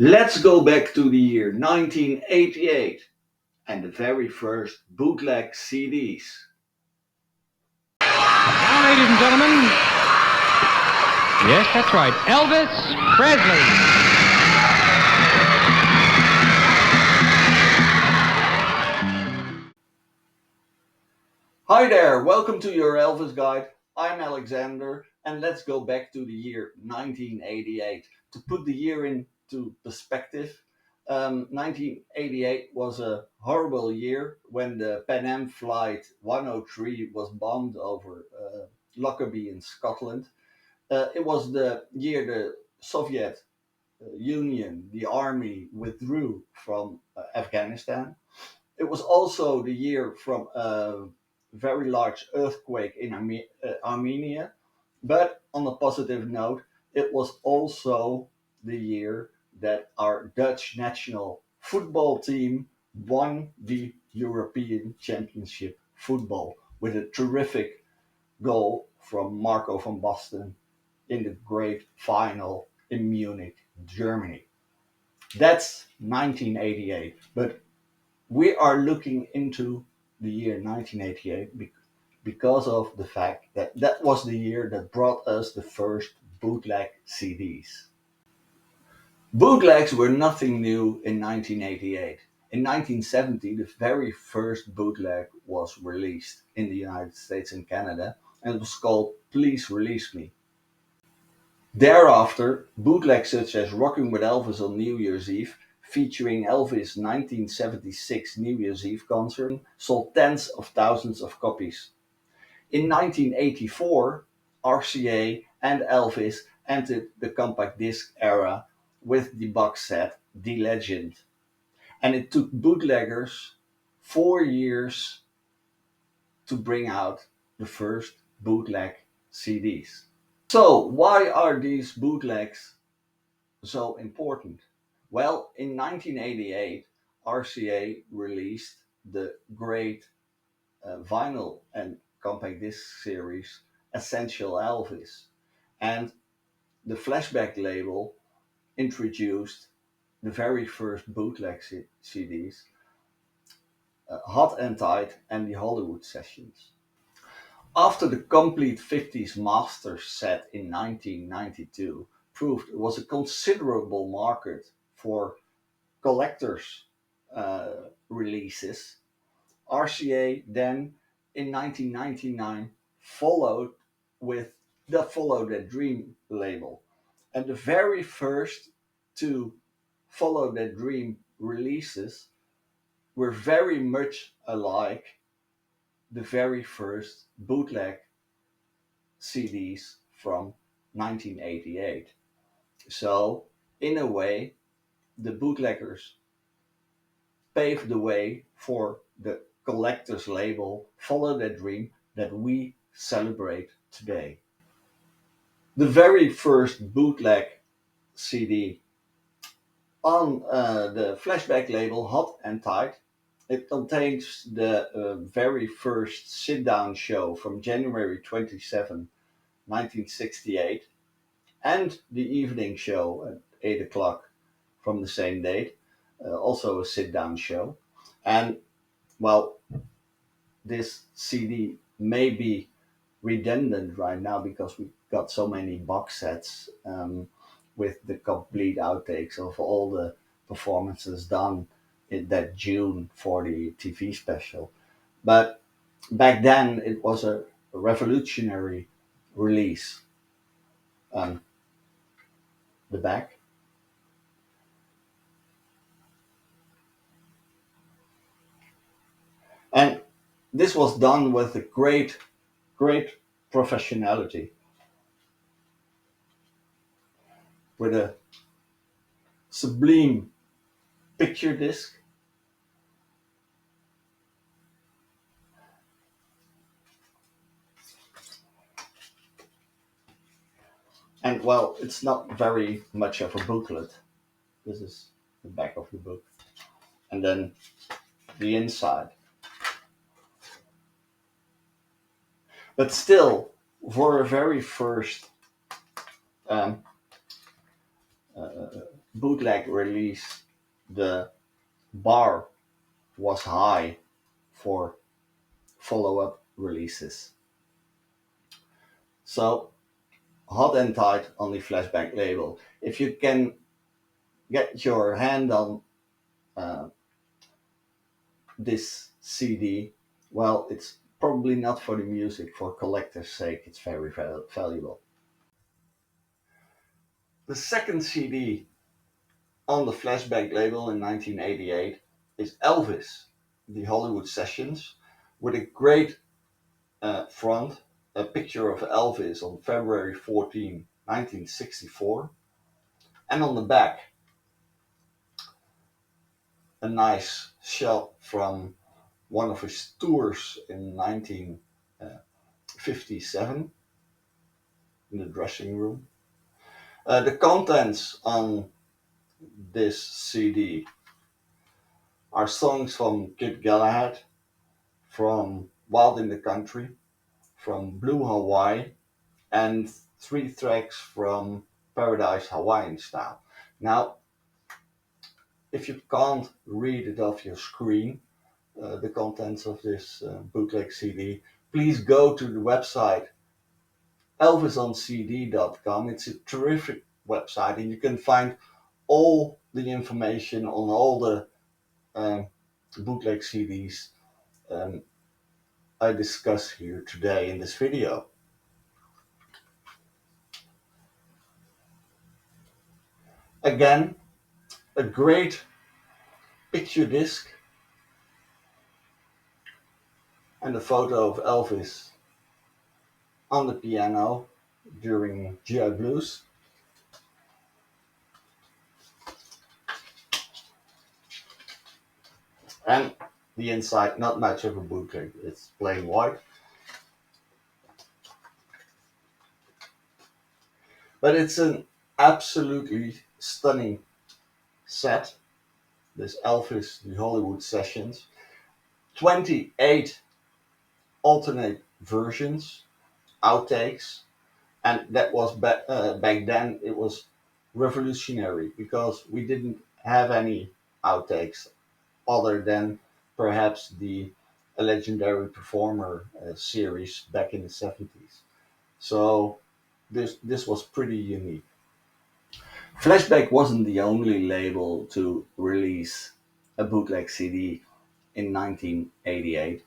Let's go back to the year 1988 and the very first bootleg CDs. Now, ladies and gentlemen, yes, that's right, Elvis Presley. Hi there, welcome to Your Elvis Guide. I'm Alexander, and let's go back to the year 1988. To put the year into perspective, 1988 was a horrible year when the Pan Am Flight 103 was bombed over Lockerbie in Scotland. It was the year the Soviet Union, the army, withdrew from Afghanistan. It was also the year from a very large earthquake in Armenia. But on a positive note, it was also the year that our Dutch national football team won the European Championship football with a terrific goal from Marco van Basten in the great final in Munich, Germany. That's 1988. But we are looking into the year 1988 because of the fact that that was the year that brought us the first bootleg CDs. Bootlegs were nothing new in 1988. In 1970, the very first bootleg was released in the United States and Canada, and it was called Please Release Me. Thereafter, bootlegs such as Rocking with Elvis on New Year's Eve, featuring Elvis' 1976 New Year's Eve concert, sold tens of thousands of copies. In 1984, RCA and Elvis entered the compact disc era with the box set The Legend. And it took bootleggers 4 years to bring out the first bootleg CDs. So, why are these bootlegs so important? Well, in 1988, RCA released the great vinyl and compact disc series Essential Elvis, and the Flashback label introduced the very first bootleg CDs, Hot and Tight and the Hollywood Sessions. After the complete 50s Masters set in 1992 proved it was a considerable market for collectors' releases, RCA then in 1999 followed with the Follow That Dream label. And the very first two Follow That Dream releases were very much alike the very first bootleg CDs from 1988. So, in a way, the bootleggers paved the way for the collector's label Follow That Dream that we celebrate today. The very first bootleg CD on the Flashback label Hot and Tight, it contains the very first sit-down show from January 27, 1968, and the evening show at 8 o'clock from the same date, also a sit-down show. And, well, this CD may be redundant right now because we got so many box sets with the complete outtakes of all the performances done in that June for the TV special. But back then it was a revolutionary release. The back. And this was done with a great professionality, with a sublime picture disc. And well, it's not very much of a booklet. This is the back of the book. And then the inside. But still, for a very first bootleg release, the bar was high for follow-up releases. So hot and tight on the Flashback label. If you can get your hand on uh, this CD, well, it's probably not for the music. For collector's sake, it's very valuable. The second CD on the Flashback label in 1988 is Elvis, the Hollywood Sessions, with a great front, a picture of Elvis on February 14, 1964, and on the back, a nice shot from one of his tours in 1957 in the dressing room. The contents on this CD are songs from Kid Galahad, from Wild in the Country, from Blue Hawaii, and 3 tracks from Paradise Hawaiian Style. Now, if you can't read it off your screen, the contents of this bootleg CD, please go to the website elvisoncd.com. It's a terrific website, and you can find all the information on all the bootleg CDs I discuss here today in this video. Again, a great picture disc and a photo of Elvis on the piano during GI Blues. And the inside, not much of a bootleg, it's plain white. But it's an absolutely stunning set, this Elvis, the Hollywood Sessions. 28 alternate versions, outtakes, and that was back then, it was revolutionary because we didn't have any outtakes other than perhaps the Legendary Performer series back in the 70s. So this was pretty unique. Flashback wasn't the only label to release a bootleg CD in 1988.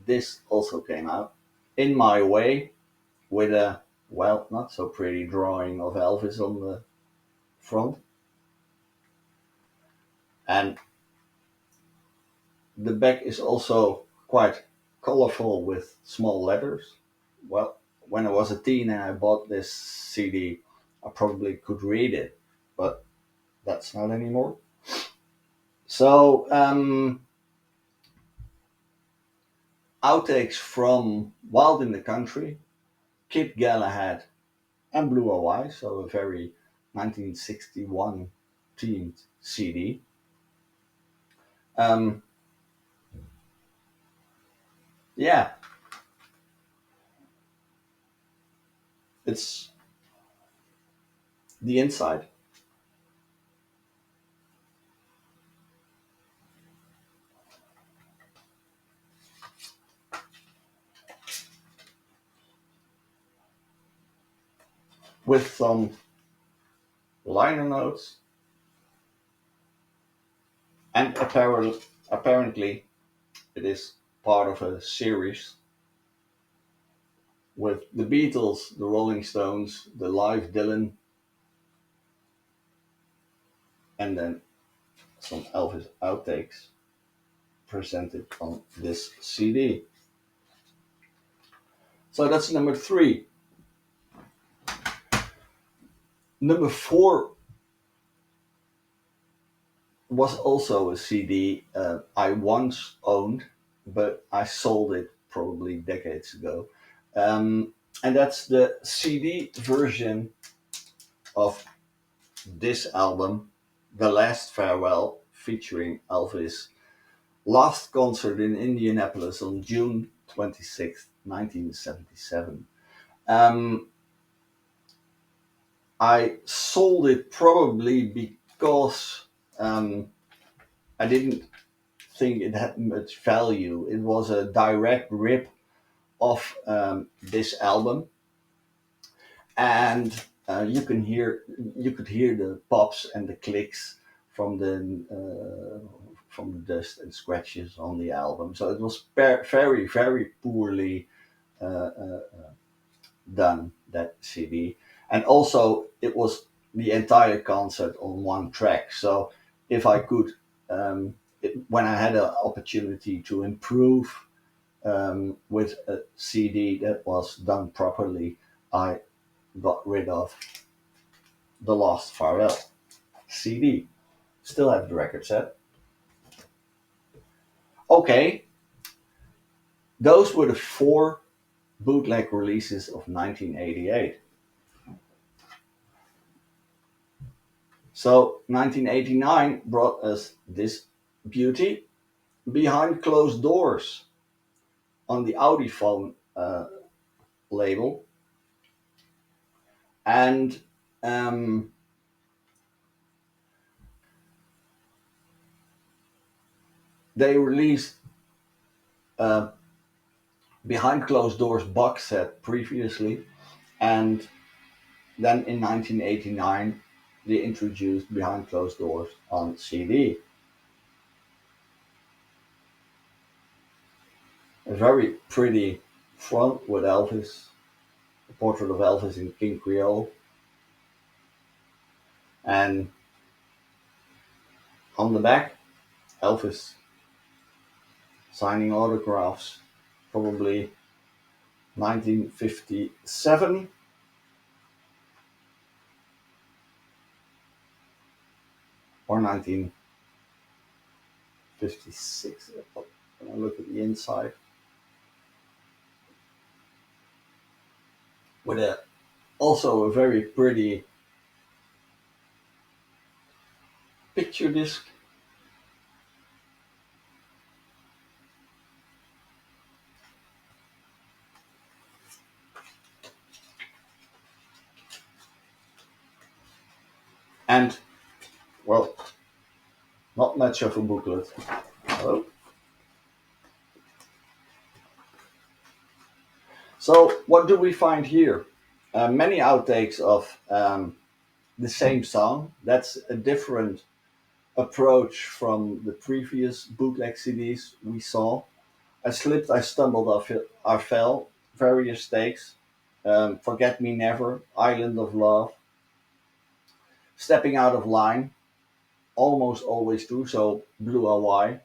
This also came out, In My Way, with a, well, not so pretty drawing of Elvis on the front. And the back is also quite colorful with small letters. Well, when I was a teen and I bought this CD, I probably could read it, but that's not anymore. So, outtakes from Wild in the Country, Kid Galahad, and Blue Hawaii, so a very 1961 themed CD. Yeah, it's the inside. With some liner notes, and apparently it is part of a series with the Beatles, the Rolling Stones, the live Dylan, and then some Elvis outtakes presented on this CD. So that's number 3. Number 4 was also a CD I once owned, but I sold it probably decades ago. And that's the CD version of this album, The Last Farewell, featuring Elvis' last concert in Indianapolis on June 26, 1977. I sold it probably because I didn't think it had much value. It was a direct rip of this album, and you could hear the pops and the clicks from the dust and scratches on the album. So it was very very poorly uh, uh, done, that CD, and also it was the entire concert on one track. So if I could, when I had an opportunity to improve with a CD that was done properly, I got rid of the Lost Farewell CD. Still have the record set. Okay, those were the four bootleg releases of 1988. So 1989 brought us this beauty, Behind Closed Doors, on the Audiophone label, and um, they released a Behind Closed Doors box set previously, and then in 1989 they introduced Behind Closed Doors on CD. A very pretty front with Elvis, a portrait of Elvis in King Creole, and on the back, Elvis signing autographs, probably 1957 or 1956. When I look at the inside, with also a very pretty picture disc. And, well, not much of a booklet. Hello? So, what do we find here? Many outtakes of the same song. That's a different approach from the previous bootleg CDs we saw. I slipped, I stumbled, I fell, various takes, Forget Me Never, Island of Love, Stepping Out of Line, almost always true, so Blue Hawaii.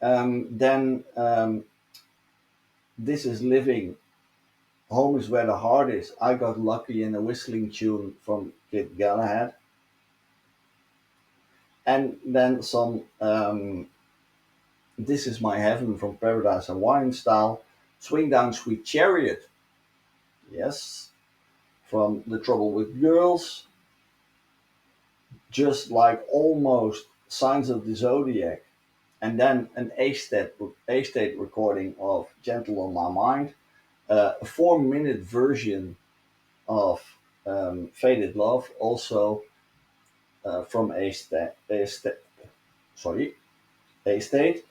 Then This Is Living, Home Is Where the Heart Is, I Got Lucky, in a whistling tune from Kid Galahad. And then some This Is My Heaven from Paradise and Wine Style, Swing Down Sweet Chariot, yes, from The Trouble with Girls, Just Like Almost, Signs of the Zodiac, and then an A-state recording of Gentle on My Mind, a 4-minute version of Faded Love, also from sorry, A-state,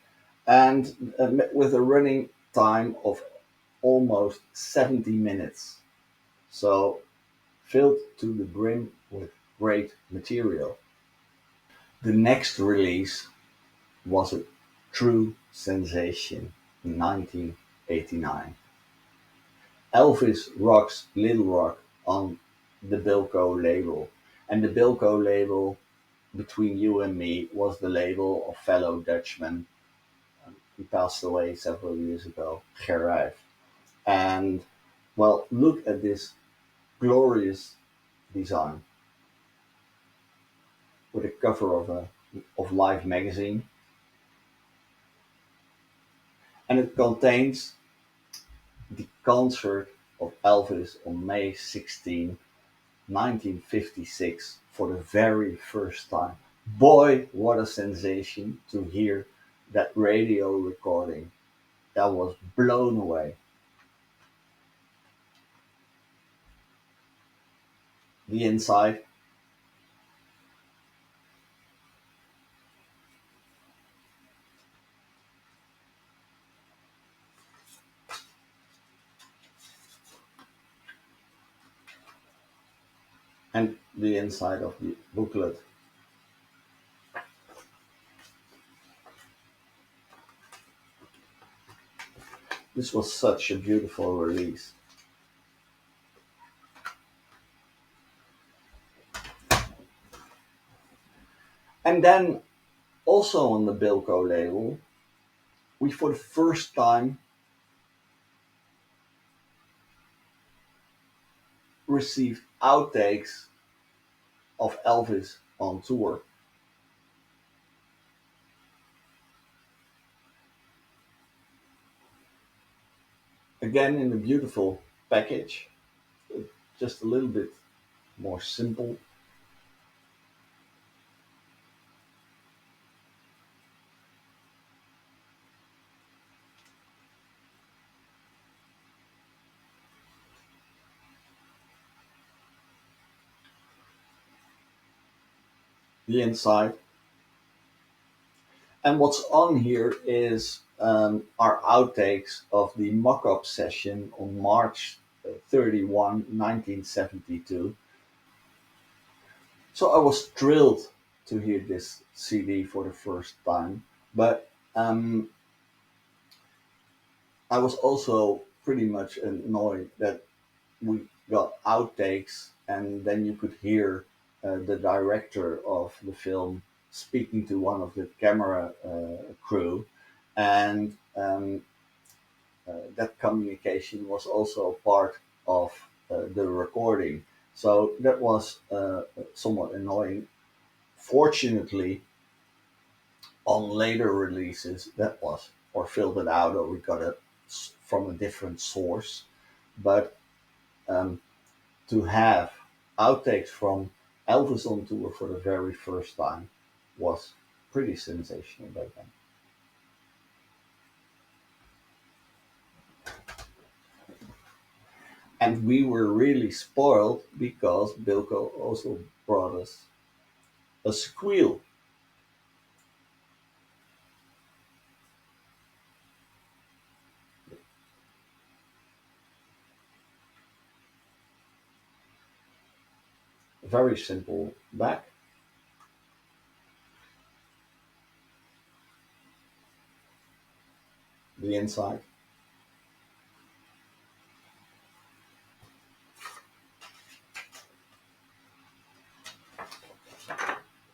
and with a running time of almost 70 minutes. So filled to the brim with great material. The next release was a true sensation in 1989. Elvis rocks Little Rock on the Bilko label. And the Bilko label, between you and me, was the label of fellow Dutchman. He passed away several years ago, Gerard. And, well, look at this glorious design with a cover of Life magazine, and it contains the concert of Elvis on May 16, 1956, for the very first time. Boy, what a sensation to hear that radio recording. I was blown away. the inside, and the inside of the booklet. This was such a beautiful release. And then also on the Bilko label, we for the first time received outtakes of Elvis on tour. Again in a beautiful package, just a little bit more simple. The inside. And what's on here is our outtakes of the mock-up session on March 31, 1972. So I was thrilled to hear this CD for the first time, but I was also pretty much annoyed that we got outtakes and then you could hear the director of the film speaking to one of the camera crew, and that communication was also part of the recording. So that was somewhat annoying. Fortunately, on later releases, that was or filtered out, or we got it from a different source. But um, to have outtakes from Elvis on tour for the very first time was pretty sensational back then. And we were really spoiled because Bilko also brought us a squeal. Very simple back. The inside.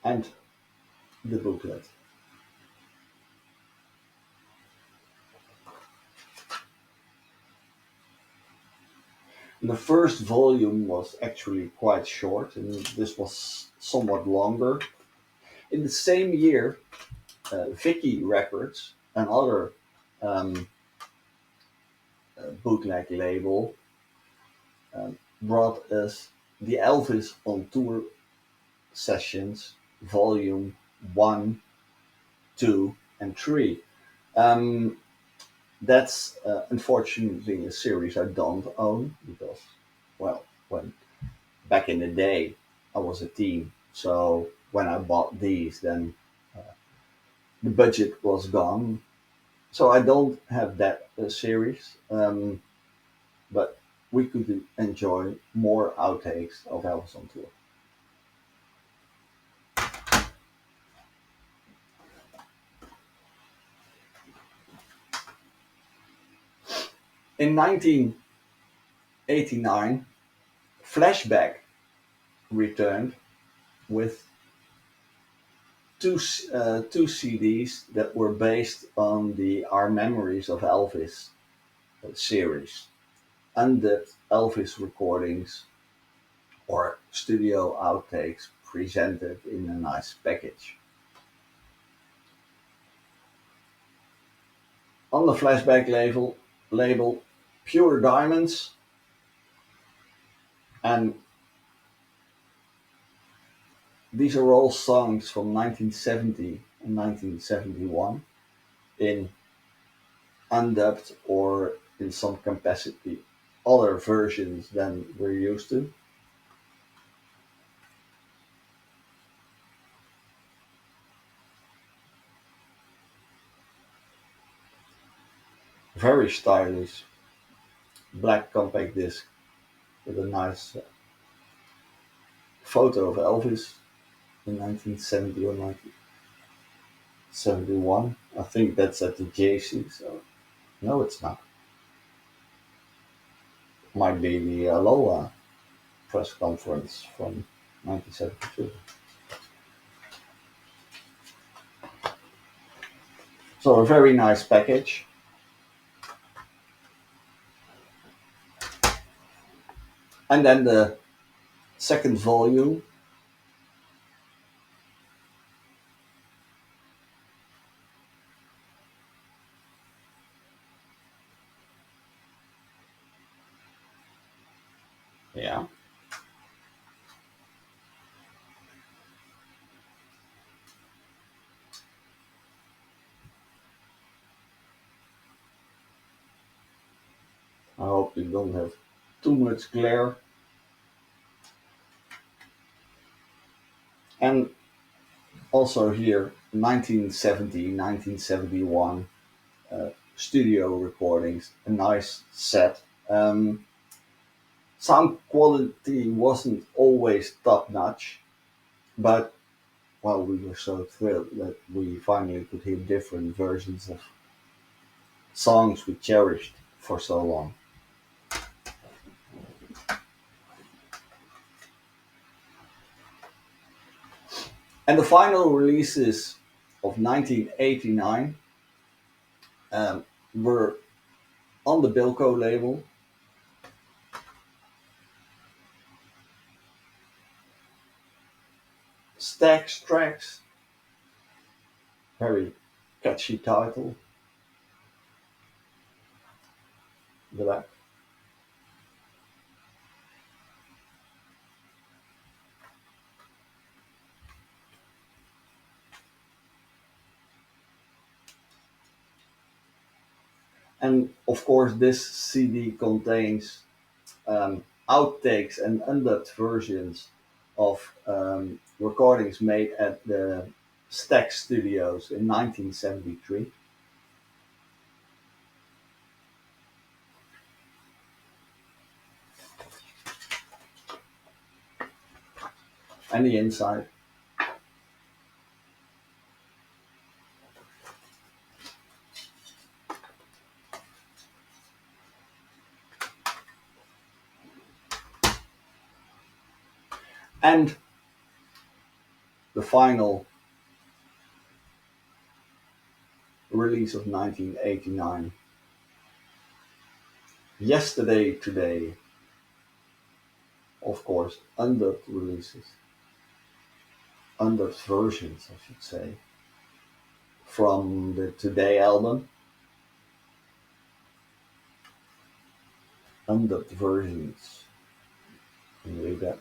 And the booklet. The first volume was actually quite short, and this was somewhat longer. In the same year, Vicky Records, another um, bootleg label, brought us the Elvis on Tour sessions, volume 1, 2, and 3. Um, that's unfortunately a series I don't own because, well, when back in the day I was a teen, so when I bought these, then the budget was gone. So I don't have that series, but we could enjoy more outtakes of Elvis on Tour. In 1989, Flashback returned with two CDs that were based on the Our Memories of Elvis series, undubbed Elvis recordings or studio outtakes presented in a nice package. On the Flashback label Pure Diamonds, and these are all songs from 1970 and 1971 in undubbed or in some capacity other versions than we're used to. Very stylish black compact disc with a nice photo of Elvis in 1970 or 1971. I think that's at the JC, so no, it's not. Might be the Aloha press conference from 1972. So a very nice package. And then the second volume. Yeah. I hope you don't have too much glare. And also here, 1970, 1971 studio recordings, a nice set. Sound quality wasn't always top notch, but well, we were so thrilled that we finally could hear different versions of songs we cherished for so long. And the final releases of 1989 were on the Bilko label. Stax Tracks, very catchy title. But and of course, this CD contains outtakes and undubbed versions of recordings made at the Stax Studios in 1973. And the inside. And the final release of 1989. Yesterday, Today. Of course, undubbed releases. Undubbed versions, I should say. From the Today album. Undubbed versions. Can you read that?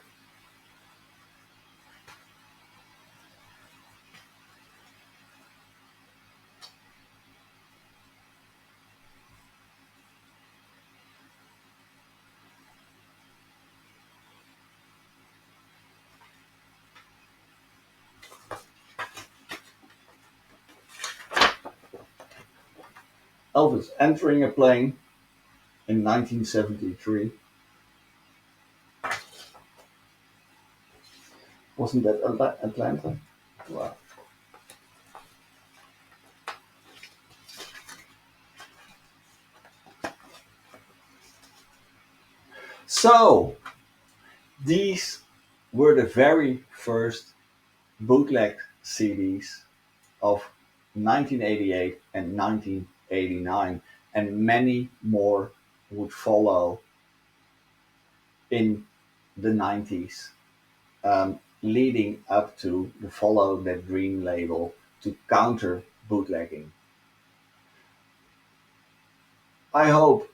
Elvis entering a plane in 1973. Wasn't that Atlanta? Wow. So, these were the very first bootleg CDs of 1988 and 1989, and many more would follow in the 90s, leading up to the Follow That Dream label to counter bootlegging. I hope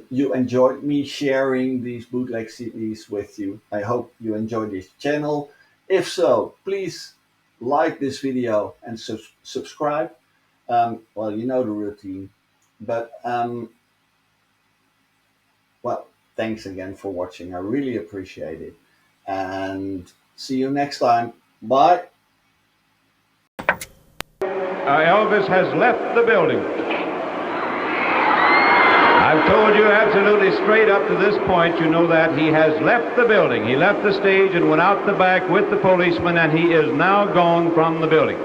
you enjoyed me sharing these bootleg CDs with you. I hope you enjoyed this channel. If so, please like this video and subscribe. Well, you know the routine, but well, thanks again for watching. I really appreciate it, and see you next time. Bye. Elvis has left the building. I've told you absolutely straight up to this point, you know that he has left the building. He left the stage and went out the back with the policeman, and he is now gone from the building.